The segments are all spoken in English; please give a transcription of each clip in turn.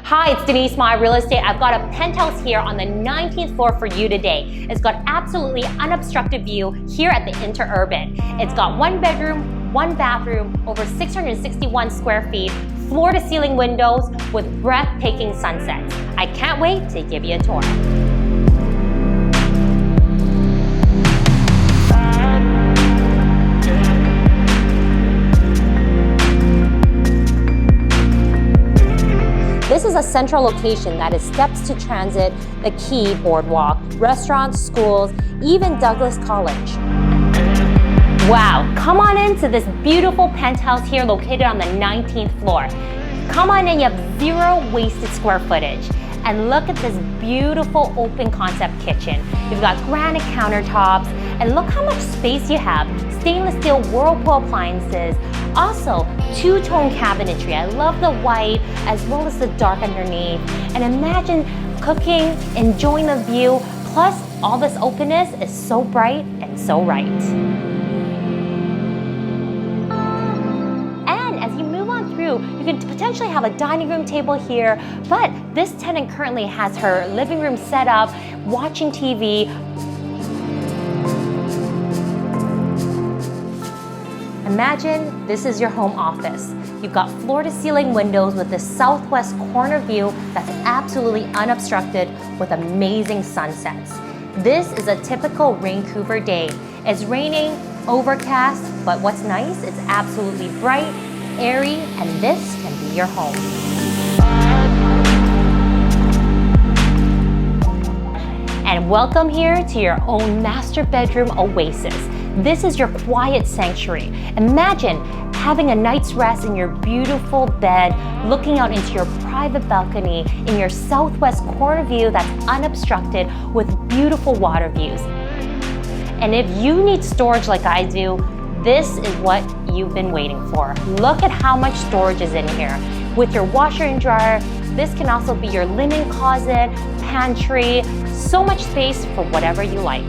Hi, it's Denise, my real estate. I've got a penthouse here on the 19th floor for you today. It's got absolutely unobstructed view here at the Interurban. It's got 1 bedroom, 1 bathroom, over 661 square feet, floor to ceiling windows with breathtaking sunsets. I can't wait to give you a tour. This is a central location that is steps to transit, the Quay boardwalk, restaurants, schools, even Douglas College. Wow, come on into this beautiful penthouse here located on the 19th floor. Come on in, you have 0 wasted square footage. And look at this beautiful open concept kitchen. You've got granite countertops, and look how much space you have. Stainless steel Whirlpool appliances. Also, 2-tone cabinetry. I love the white as well as the dark underneath. And imagine cooking, enjoying the view, plus all this openness is so bright and so right. And as you move on through, you can potentially have a dining room table here, but this tenant currently has her living room set up, watching TV. Imagine this is your home office. You've got floor-to-ceiling windows with this southwest corner view that's absolutely unobstructed with amazing sunsets. This is a typical Vancouver day. It's raining, overcast, but what's nice, it's absolutely bright, airy, and this can be your home. And welcome here to your own master bedroom oasis. This is your quiet sanctuary. Imagine having a night's rest in your beautiful bed, looking out into your private balcony in your southwest corner view that's unobstructed with beautiful water views. And if you need storage like I do, this is what you've been waiting for. Look at how much storage is in here. With your washer and dryer, this can also be your linen closet, pantry, so much space for whatever you like.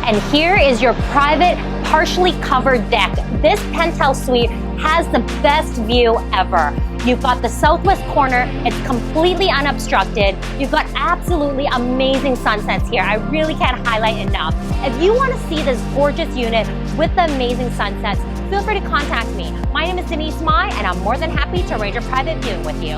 And here is your private, partially covered deck. This penthouse suite has the best view ever. You've got the southwest corner, it's completely unobstructed. You've got absolutely amazing sunsets here. I really can't highlight enough. If you want to see this gorgeous unit with the amazing sunsets, feel free to contact me. My name is Denise Mai, and I'm more than happy to arrange a private viewing with you.